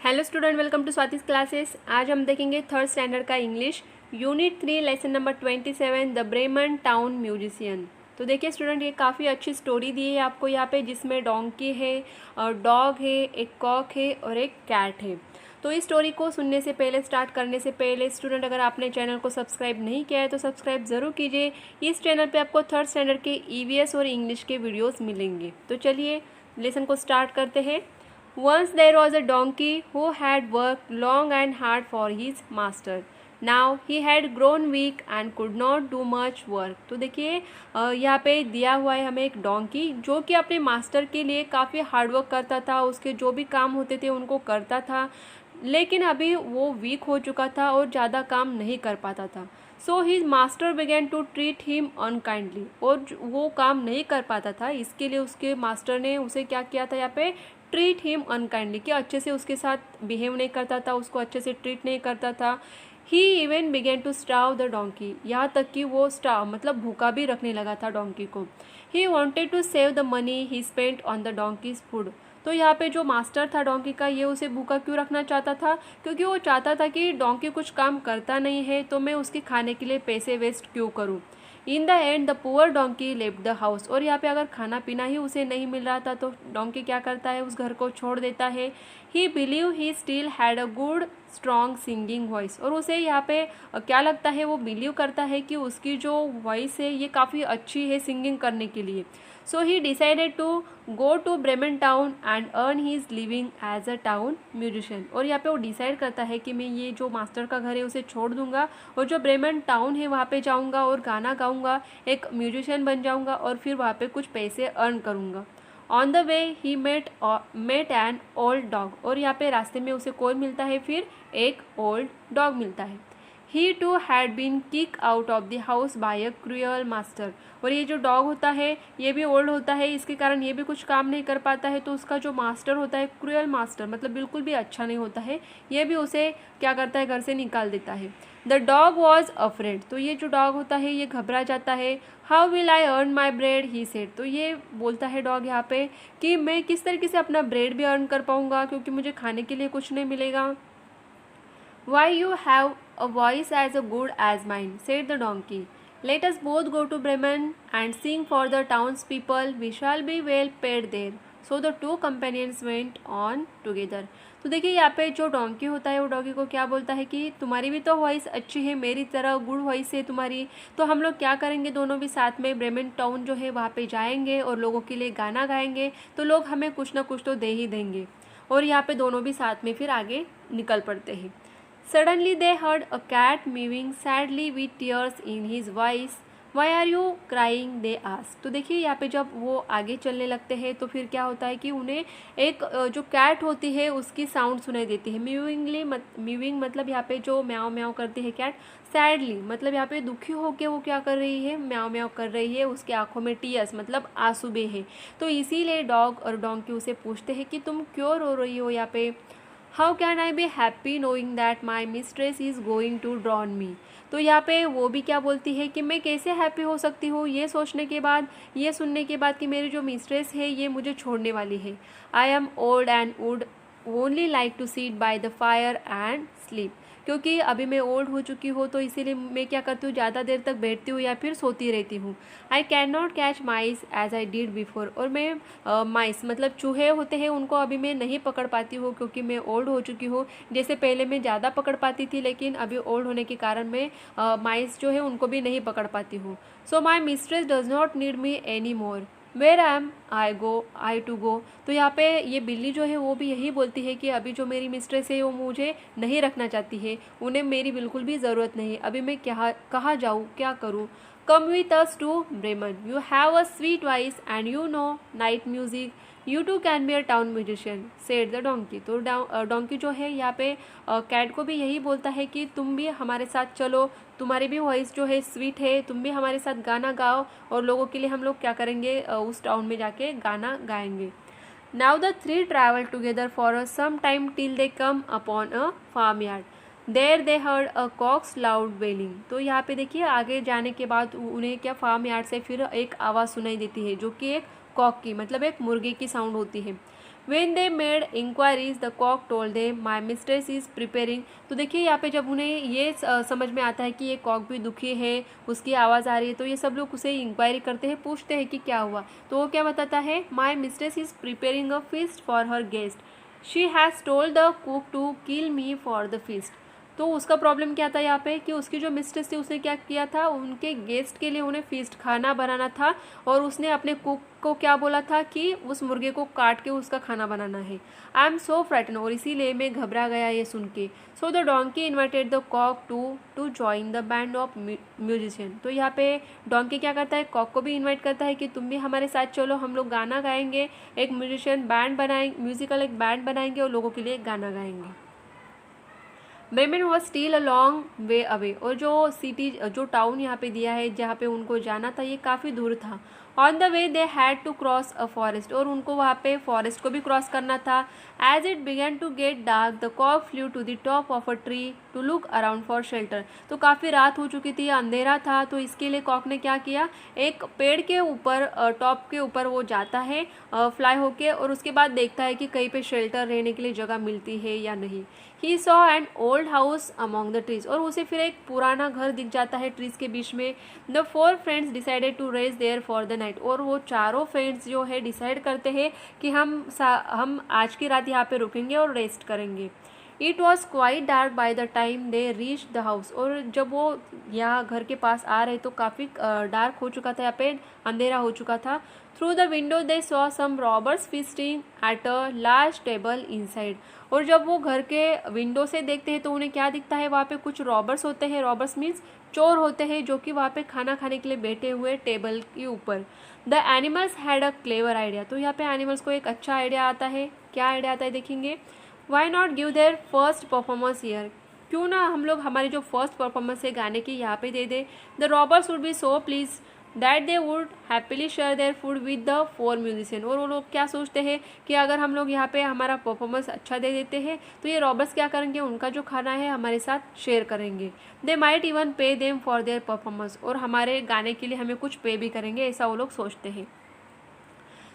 Hello student, welcome to Swati's classes. आज हम देखेंगे थर्ड स्टैंडर्ड का English unit 3 lesson number 27 the Bremen town musician. तो देखिए स्टूडेंट, ये काफ़ी अच्छी स्टोरी दी है आपको यहाँ पे, जिसमें डोंकी है, डॉग है, एक कॉक है और एक कैट है। तो इस स्टोरी को सुनने से पहले, स्टार्ट करने से पहले स्टूडेंट, अगर आपने चैनल को सब्सक्राइब नहीं किया है तो सब्सक्राइब ज़रूर कीजिए। इस चैनल पे आपको थर्ड स्टैंडर्ड के ईवीएस और इंग्लिश के वीडियोस मिलेंगे। तो चलिए लेसन को स्टार्ट करते हैं। Once there was a donkey who had worked long and hard for his master. Now he had grown weak and could not do much work. तो देखिए यहाँ पे दिया हुआ है हमें एक डोंकी जो कि अपने मास्टर के लिए काफ़ी हार्ड वर्क करता था, उसके जो भी काम होते थे उनको करता था, लेकिन अभी वो वीक हो चुका था और ज़्यादा काम नहीं कर पाता था। So his master began to treat him unkindly, और वो काम नहीं कर पाता था, इसके लिए उसके मास्टर ने उसे क्या किया था यहाँ पे, ट्रीट हिम अनकाइंडली, कि अच्छे से उसके साथ बिहेव नहीं करता था, उसको अच्छे से ट्रीट नहीं करता था। He even began to starve the donkey, यहाँ तक कि वो स्टाव मतलब भूखा भी रखने लगा था डोंकी को। He wanted to save the money he spent on the donkey's food. तो यहाँ पे जो मास्टर था डोंकी का, ये उसे भूखा क्यों रखना चाहता था? क्योंकि वो चाहता था कि डोंकी कुछ काम करता नहीं है, तो मैं उसके खाने के लिए पैसे वेस्ट क्यों करूँ। In the end the poor donkey left the house, और यहाँ पे अगर खाना पीना ही उसे नहीं मिल रहा था तो डोंकी क्या करता है, उस घर को छोड़ देता है। ही believe he still had a good strong singing voice, और उसे यहाँ पे क्या लगता है, वो बिलीव करता है कि उसकी जो वॉइस है ये काफ़ी अच्छी है सिंगिंग करने के लिए। So he decided to go to Bremen town and earn his living as a town musician, और यहाँ पे वो डिसाइड करता है कि मैं ये जो मास्टर का घर है उसे छोड़ दूंगा और जो ब्रेमन टाउन है वहाँ पे जाऊँगा और गाना गाऊँगा, एक म्यूजिशियन बन जाऊँगा और फिर वहाँ पे कुछ पैसे अर्न करूँगा। On the way he met an old dog, और यहाँ पे रास्ते में उसे कौन मिलता है, फिर एक ओल्ड डॉग मिलता है। He too had been kick out of the house by a cruel master, और ये जो डॉग होता है ये भी ओल्ड होता है, इसके कारण ये भी कुछ काम नहीं कर पाता है, तो उसका जो मास्टर होता है, क्रूअल मास्टर मतलब बिल्कुल भी अच्छा नहीं होता है, ये भी उसे क्या करता है, घर से निकाल देता है। द डॉग वॉज अफ्रेड, तो ये जो डॉग होता है ये घबरा जाता है। How will I earn my bread he said, तो ये बोलता है डॉग यहाँ पे कि मैं किस तरीके से अपना ब्रेड भी अर्न कर पाऊँगा, क्योंकि मुझे खाने के लिए कुछ नहीं मिलेगा। Why you have a voice as good as mine, said the donkey. Let us both go to Bremen and sing for the townspeople. We shall be well paid there. So the two companions went on together. तो देखिए यहाँ पे जो donkey होता है वो doggy को क्या बोलता है कि तुम्हारी भी तो वॉइस अच्छी है, मेरी तरह गुड वॉइस है तुम्हारी, तो हम लोग क्या करेंगे, दोनों भी साथ में ब्रेमेन टाउन जो है वहाँ पे जाएंगे और लोगों के लिए गाना गाएंगे, तो लोग हमें कुछ ना कुछ तो दे ही देंगे। और यहाँ पे दोनों भी साथ में फिर आगे निकल पड़ते हैं। Suddenly they heard a cat mewing sadly with tears in his voice. Why are you crying? They asked. तो देखिए यहाँ पे जब वो आगे चलने लगते हैं तो फिर क्या होता है कि उन्हें एक जो कैट होती है उसकी साउंड सुनाई देती है। म्यूइंग मतलब यहाँ पे जो म्याओ म्याओ करती है कैट। सैडली मतलब यहाँ पे दुखी होकर वो क्या कर रही है, म्याओ म्याओ कर रही है, उसके आंखों में टीयर्स मतलब आंसू बहे हैं। तो इसीलिए डॉग और डोंकी उसे पूछते हैं कि तुम क्यों रो रही हो यहाँ पे। How can I be happy knowing that my mistress is going to drown me, तो यहाँ पे वो भी क्या बोलती है कि मैं कैसे हैप्पी हो सकती हूँ ये सोचने के बाद, ये सुनने के बाद कि मेरी जो मिस्ट्रेस है ये मुझे छोड़ने वाली है। I am old and would only like to sit by the fire and sleep, क्योंकि अभी मैं ओल्ड हो चुकी हूँ तो इसीलिए मैं क्या करती हूँ, ज़्यादा देर तक बैठती हूँ या फिर सोती रहती हूँ। I can not catch mice as I did before, और मैं माइस मतलब चूहे होते हैं उनको अभी मैं नहीं पकड़ पाती हूँ क्योंकि मैं ओल्ड हो चुकी हूँ। जैसे पहले मैं ज़्यादा पकड़ पाती थी, लेकिन अभी ओल्ड होने के कारण मैं माइस जो है उनको भी नहीं पकड़ पाती हूँ। So my mistress does not need me any more, where am I to go, तो यहाँ पे ये बिल्ली जो है वो भी यही बोलती है कि अभी जो मेरी मिस्ट्रेस है वो मुझे नहीं रखना चाहती है, उन्हें मेरी बिल्कुल भी ज़रूरत नहीं, अभी मैं कहाँ जाऊँ, क्या करूँ। Come with us to Bremen, you have a sweet voice and you know night music, you too can be a town musician, said the donkey. तो डोंकी जो है यहाँ पे कैट को भी यही बोलता है कि तुम भी हमारे साथ चलो, तुम्हारी भी वॉइस जो है स्वीट है, तुम भी हमारे साथ गाना गाओ और लोगों के लिए हम लोग क्या करेंगे, उस टाउन में जाके गाना गाएंगे। Now the three travel together for some time till they come upon a farm yard, there they heard a cock's loud wailing. तो यहाँ पे देखिए आगे जाने के बाद उन्हें क्या फार्म यार्ड से फिर एक आवाज़ सुनाई देती है जो कि एक कॉक की मतलब एक मुर्गे की साउंड होती है। When they made inquiries, the cock told them, "My mistress is preparing." तो देखिए यहाँ पे जब उन्हें ये समझ में आता है कि ये कॉक भी दुखी है, उसकी आवाज़ आ रही है, तो ये सब लोग उसे इंक्वायरी करते हैं, पूछते हैं कि क्या हुआ। तो वो क्या बताता है, "My mistress is preparing a feast for her guest. She has told the cook to kill me for the feast." तो उसका प्रॉब्लम क्या था यहाँ पे कि उसकी जो मिस्ट्रेस थी उसने क्या किया था, उनके गेस्ट के लिए उन्हें फीस्ट खाना बनाना था और उसने अपने कुक को क्या बोला था कि उस मुर्गे को काट के उसका खाना बनाना है। आई एम सो फ्राइटन, और इसीलिए मैं घबरा गया ये सुन के। So the donkey invited the cock to join the band of musician. तो यहाँ पे डोंकी क्या करता है, कॉक को भी इन्वाइट करता है कि तुम भी हमारे साथ चलो, हम लोग गाना गाएंगे, एक म्यूजिशियन बैंड बनाएंगे, म्यूजिकल एक बैंड बनाएंगे और लोगों के लिए गाना गाएंगे। Bremen was still a long way away, और जो सिटी जो टाउन यहाँ पे दिया है जहाँ पे उनको जाना था ये काफ़ी दूर था। On the way they had to cross a forest, और उनको वहाँ पे फॉरेस्ट को भी क्रॉस करना था। As it began to get dark the cock flew to the top of a tree to look around for shelter. तो काफ़ी रात हो चुकी थी, अंधेरा था, तो इसके लिए कॉक ने क्या किया, एक पेड़ के ऊपर टॉप के ऊपर वो जाता है फ्लाई होके, और उसके बाद देखता है कि कहीं पे शेल्टर रहने के लिए जगह मिलती है या नहीं। He saw an old house among the trees, और उसे फिर एक पुराना घर दिख जाता है ट्रीज के बीच में। The 4 friends decided to rest there for the night, और वो चारों फ्रेंड्स जो है डिसाइड करते हैं कि हम आज की रात यहाँ पे रुकेंगे और रेस्ट करेंगे। It was quite dark by the time they reach the house, और जब वो यहाँ घर के पास आ रहे तो काफ़ी डार्क हो चुका था, यहाँ पे अंधेरा हो चुका था। Through the window they saw some robbers feasting at a large table inside, और जब वो घर के विंडो से देखते हैं तो उन्हें क्या दिखता है, वहाँ पे कुछ रॉबर्स होते हैं, रॉबर्स मीन्स चोर होते हैं, जो कि वहाँ पे खाना खाने के लिए बैठे हुए टेबल के ऊपर। The animals had a clever idea, तो यहाँ पे एनिमल्स को एक अच्छा आइडिया आता है। क्या आइडिया आता है देखेंगे। Why not give their first performance here, क्यों ना हम लोग हमारी जो फर्स्ट परफॉर्मेंस है गाने की यहाँ पे दे दे। The robbers would be so pleased that they would happily share their food with the 4 musician, और वो लोग क्या सोचते हैं कि अगर हम लोग यहाँ पे हमारा परफॉर्मेंस अच्छा दे देते हैं तो ये रॉबर्स क्या करेंगे, उनका जो खाना है हमारे साथ शेयर करेंगे। They might even pay them for their performance, और हमारे गाने के लिए हमें कुछ पे भी करेंगे, ऐसा वो लोग सोचते हैं।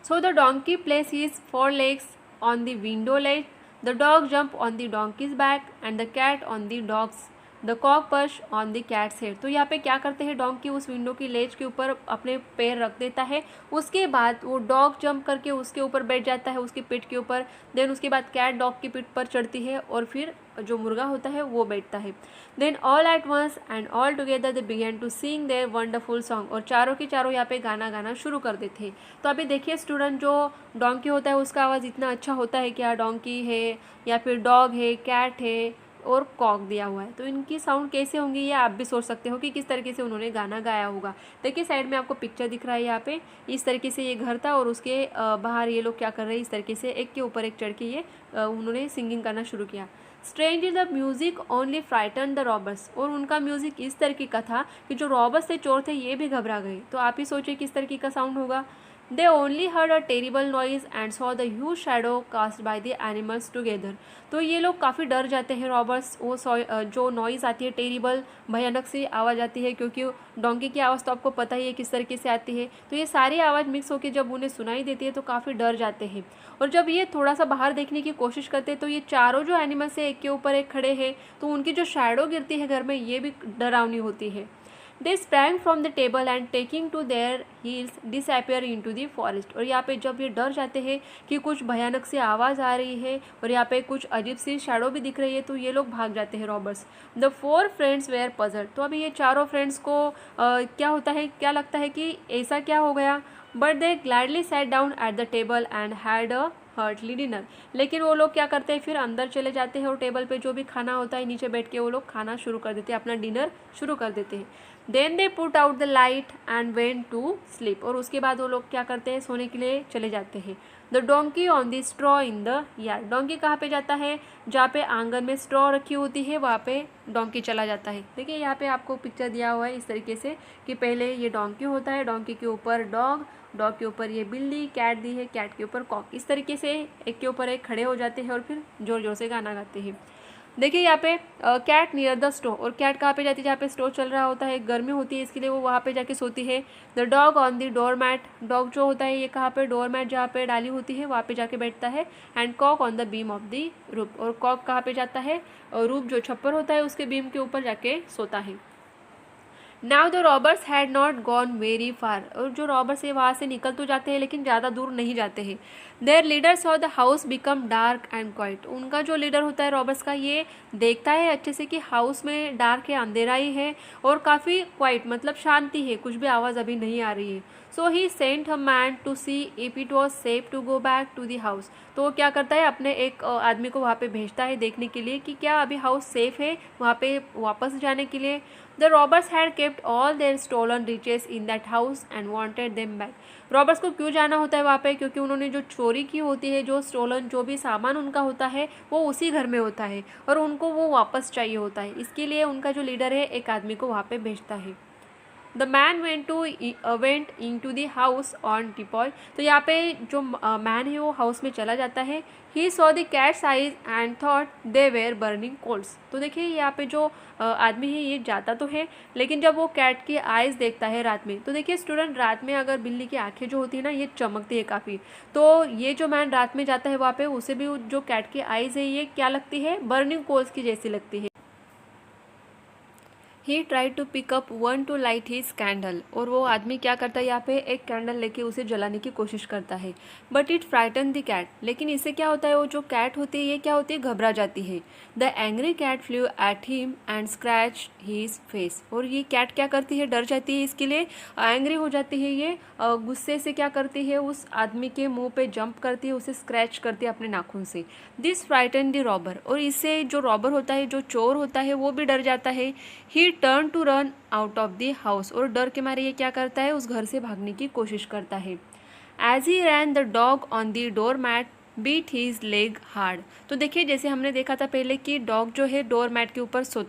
सो the donkey place his 4 legs on the window ledge, the dog jumped on the donkey's back and the cat on the dog's, the cock perched on the cat's head। तो यहाँ पे क्या करते हैं, डोंकी उस विंडो की लेज के ऊपर अपने पैर रख देता है, उसके बाद वो डॉग जंप करके उसके ऊपर बैठ जाता है, उसकी पीठ के ऊपर। देन उसके बाद कैट डॉग की पीठ पर चढ़ती है और फिर जो मुर्गा होता है वो बैठता है। Then all at once and all together they began to sing their wonderful song, और चारों के चारों यहाँ पे गाना गाना शुरू कर देते हैं। तो अभी देखिए स्टूडेंट, जो डोंकी होता है उसका आवाज़ इतना अच्छा होता है, क्या डोंकी है या फिर डॉग है, कैट है और कॉक दिया हुआ है, तो इनकी साउंड कैसे होंगी ये आप भी सोच सकते हो कि किस तरीके से उन्होंने गाना गाया होगा। देखिए साइड में आपको पिक्चर दिख रहा है, यहाँ पे इस तरीके से ये घर था और उसके बाहर ये लोग क्या कर रहे हैं, इस तरीके से एक के ऊपर एक चढ़ के ये उन्होंने सिंगिंग करना शुरू किया। Strange is the music only frighten the robbers, और उनका म्यूजिक इस तरीके का था कि जो रॉबर्स थे, चोर थे, ये भी घबरा गए। तो आप ही सोचिए किस तरीके का साउंड होगा। They only heard a terrible noise and saw the huge shadow cast by the animals together। तो ये लोग काफ़ी डर जाते हैं रॉबर्स, वो जो नॉइज़ आती है टेरिबल, भयानक सी आवाज़ आती है, क्योंकि डोंकी की आवाज़ तो आपको पता ही है किस तरीके से आती है। तो ये सारी आवाज़ मिक्स होकर जब उन्हें सुनाई देती है तो काफ़ी डर जाते हैं, और जब ये थोड़ा सा बाहर देखने की कोशिश करते हैं तो ये चारों जो एनिमल्स है एक के ऊपर एक खड़े हैं, तो उनकी जो शैडो गिरती है घर में ये भी डरावनी होती है। They sprang from the table and taking to their heels disappear into the forest। और यहाँ पे जब ये डर जाते हैं कि कुछ भयानक सी आवाज़ आ रही है और यहाँ पे कुछ अजीब सी शैडो भी दिख रही है, तो ये लोग भाग जाते हैं robbers. The 4 friends were puzzled। तो अभी ये चारों फ्रेंड्स को क्या होता है, क्या लगता है कि ऐसा क्या हो गया। But they gladly sat down at the table and had a heartily dinner. लेकिन वो लोग क्या करते हैं, फिर अंदर चले जाते हैं और टेबल पे जो भी खाना होता है नीचे बैठ के वो लोग खाना शुरू कर देते हैं, अपना डिनर शुरू कर देते हैं। Then they put out the light and went to sleep, और उसके बाद वो लोग क्या करते हैं, सोने के लिए चले जाते हैं। The donkey on the straw in the yard, donkey कहाँ पे जाता है, जहाँ पे आंगन में स्ट्रॉ रखी होती है वहाँ पे डोंकी चला जाता है। देखिए यहाँ पे आपको पिक्चर दिया हुआ है इस तरीके से कि पहले ये डोंकी होता है, डोंकी के ऊपर डॉग, डॉग के ऊपर ये बिल्ली, कैट दी है, कैट के ऊपर कॉक, इस तरीके से एक के ऊपर एक खड़े हो जाते हैं और फिर ज़ोर ज़ोर से गाना गाते हैं। देखिए यहाँ पे कैट नियर द स्टोव, और कैट कहाँ पे जाती है, जहाँ पे स्टोव चल रहा होता है, गर्मी होती है इसके लिए वो वहाँ पे जाके सोती है। The dog on the door mat, dog जो होता है ये कहाँ पे, डोर मैट जहाँ पे डाली होती है वहाँ पे जाके बैठता है। And cock on the beam of the roof, और कॉक कहाँ पे जाता है, रूफ जो छप्पर होता है उसके बीम के ऊपर जाके सोता है। Now the robbers had not gone very far, और जो रॉबर्स है वहाँ से निकल तो जाते हैं लेकिन ज़्यादा दूर नहीं जाते हैं। There leader saw the house become dark and quite, उनका जो लीडर होता है रॉबर्स का, ये देखता है अच्छे से कि हाउस में डार्क है, अंधेरा ही है, और काफ़ी क्वाइट मतलब शांति है, कुछ भी आवाज़ अभी नहीं आ रही है। So he sent a man to see if it was safe to go back to the house, तो वो क्या करता है, अपने एक आदमी को वहाँ पे भेजता है देखने के लिए कि क्या अभी हाउस सेफ है वहाँ पे वापस जाने के लिए। The robbers had kept all their stolen riches in that house and wanted them back, robbers को क्यों जाना होता है वहाँ पे, क्योंकि उन्होंने जो चोरी की होती है, जो स्टोलन जो भी सामान उनका होता है वो उसी घर में होता है और उनको वो वापस चाहिए होता है, इसके लिए उनका जो लीडर है एक आदमी को वहाँ पे भेजता है। The man went in to the house on teapoy, तो यहाँ पे जो मैन है वो हाउस में चला जाता है। He saw the cat's eyes and thought they were burning coals, तो देखिए यहाँ पे जो आदमी है ये जाता तो है, लेकिन जब वो कैट की आइज़ देखता है रात में, तो देखिए स्टूडेंट, रात में अगर बिल्ली की आंखें जो होती है ना ये चमकती है काफ़ी, तो ये जो मैन रात में जाता है वहाँ पे, उसे भी जो कैट की आइज़ है ये क्या लगती है, बर्निंग कोल्स की जैसी लगती है। He try to pick up one to light his candle, और वो आदमी क्या करता है, यहाँ पे एक कैंडल लेके उसे जलाने की कोशिश करता है। But it frighten the cat, लेकिन इससे क्या होता है, वो जो कैट होती है ये क्या होती है, घबरा जाती है। The angry cat flew at him and scratch his face, और ये कैट क्या करती है, डर जाती है, इसके लिए एंग्री हो जाती है, ये गुस्से से क्या करती है, उस आदमी के मुंह पे जंप करती है, उसे स्क्रैच करती है अपने नाखून से। दिस फ्राइटन द रॉबर, और इससे जो रॉबर होता है, जो चोर होता है, वो भी डर जाता है। He turn to run out of the house, और डर के मारे ये क्या करता है, उस घर से भागने की कोशिश करता है। As he ran the dog on the door mat beat his leg hard, तो देखिए जैसे हमने देखा था पहले कि डॉग जो है डोर मैट के ऊपर सो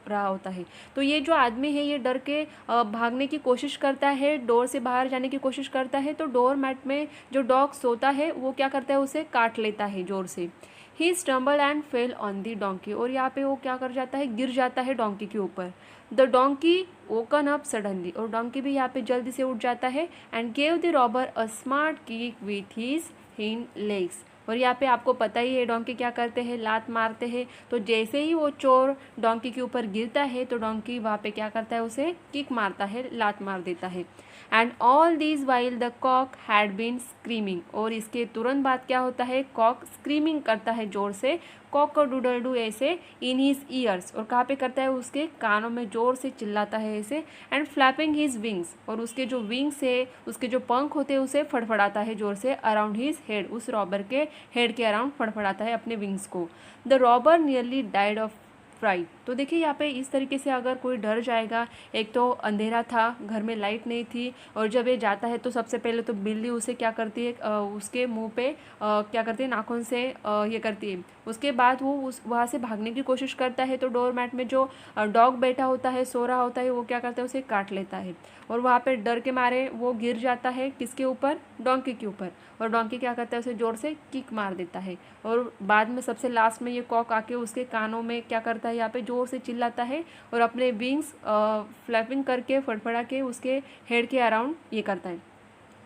रहा होता है, तो ये जो आदमी है ये डर के भागने की कोशिश करता है, डोर से बाहर जाने की कोशिश करता है, तो डोर मैट में जो डॉग सोता है वो क्या करता है, उसे काट लेता है जोर से। He stumble and fell on the donkey, और यहाँ पे वो क्या कर जाता है, गिर जाता है डोंकी के ऊपर। The donkey woken up suddenly, और डोंकी भी यहाँ पे जल्दी से उठ जाता है। And gave the robber a smart kick with his hind legs, और यहाँ पे आपको पता ही है डोंकी क्या करते हैं, लात मारते हैं, तो जैसे ही वो चोर डोंकी के ऊपर गिरता है तो डोंकी वहाँ पे क्या करता है, उसे किक मारता है, लात मार देता है। And all these while the cock had been screaming, और इसके तुरंत बाद क्या होता है, कॉक स्क्रीमिंग करता है जोर से, कॉक और डूडल डू ऐसे इन हिज ईयर्स, और कहाँ पे करता है, उसके कानों में जोर से चिल्लाता है ऐसे। एंड फ्लैपिंग हिज विंग्स, और उसके जो विंग्स है, उसके जो पंख होते हैं उसे फड़फड़ाता है जोर से, अराउंड हिज हेड, उस रॉबर के हेड के अराउंड फड़फड़ाता है अपने विंग्स को। The robber nearly died of fright, तो देखिए यहाँ पे इस तरीके से अगर कोई डर जाएगा, एक तो अंधेरा था, घर में लाइट नहीं थी, और जब ये जाता है तो सबसे पहले तो बिल्ली उसे क्या करती है, उसके मुंह पे क्या करती है, नाखून से ये करती है। उसके बाद वो उस वहाँ से भागने की कोशिश करता है, तो डोर मैट में जो डॉग बैठा होता है, सो रहा होता है, वो क्या करता है, उसे काट लेता है, और वहाँ पे डर के मारे वो गिर जाता है, किसके ऊपर, डोंकी के ऊपर, और डोंकी क्या करता है, उसे जोर से किक मार देता है। और बाद में सबसे लास्ट में ये कॉक आके उसके कानों में क्या करता है, यहाँ पे जोर से चिल्लाता है, और अपने विंग्स फ्लैपिंग करके फड़फड़ा के उसके हेड के अराउंड ये करता है।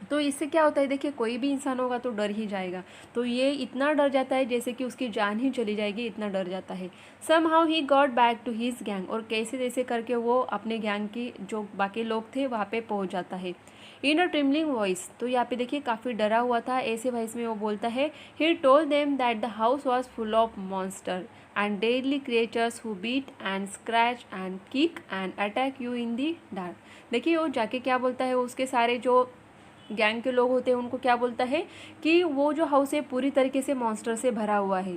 तो इससे क्या होता है, देखिए कोई भी इंसान होगा तो डर ही जाएगा, तो ये इतना डर जाता है जैसे कि उसकी जान ही चली जाएगी, इतना डर जाता है। Somehow he got back to his gang, और कैसे जैसे करके वो अपने गैंग की जो बाकी लोग थे वहाँ पे पहुँच जाता है। इन अ ट्रिमलिंग वॉइस, तो यहाँ पे देखिए काफ़ी डरा हुआ था, ऐसे वॉइस में वो बोलता है, he told them that the house was full of monster and deadly creatures who beat and scratch and kick and attack you in the dark. देखिए वो जाके क्या बोलता है, उसके सारे जो गैंग के लोग होते हैं उनको क्या बोलता है कि वो जो हाउस है पूरी तरीके से मॉन्स्टर से भरा हुआ है,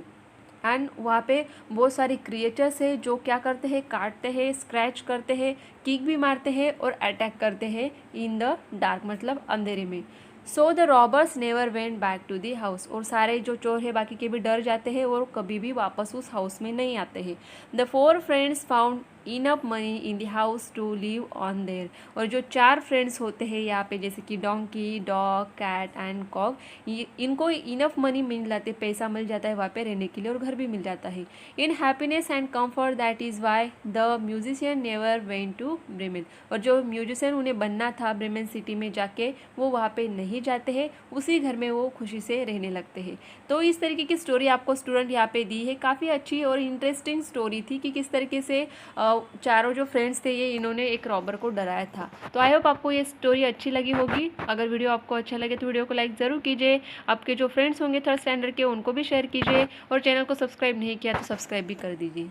एंड वहाँ पे बहुत सारी क्रिएचर्स है जो क्या करते हैं, काटते हैं, स्क्रैच करते हैं, किक भी मारते हैं और अटैक करते हैं इन द डार्क, मतलब अंधेरे में। So the robbers never went back to the house, और सारे जो चोर है बाकी के भी डर जाते हैं और कभी भी वापस उस हाउस में नहीं आते हैं। The four friends found enough money in the house to live on there. और जो 4 फ्रेंड्स होते हैं यहाँ पे, जैसे कि donkey, dog, cat and cock, इनको इनफ मनी मिल जाते, पैसा मिल जाता है वहाँ पे रहने के लिए, और घर भी मिल जाता है। In happiness and comfort, that is why the musician never went to Bremen. और जो म्यूजिशियन उन्हें बनना था ब्रेमेन सिटी में जाके, वो वहाँ पे नहीं जाते हैं, उसी घर में वो खुशी से रहने लगते हैं। तो इस तरीके की स्टोरी आपको स्टूडेंट यहाँ पे दी है। काफ़ी अच्छी और इंटरेस्टिंग स्टोरी थी कि किस तरीके से चारों जो फ्रेंड्स थे ये इन्होंने एक रॉबर को डराया था। तो आई होप आपको ये स्टोरी अच्छी लगी होगी। अगर वीडियो आपको अच्छा लगे तो वीडियो को लाइक ज़रूर कीजिए। आपके जो फ्रेंड्स होंगे 3rd स्टैंडर्ड के, उनको भी शेयर कीजिए, और चैनल को सब्सक्राइब नहीं किया तो सब्सक्राइब भी कर दीजिए।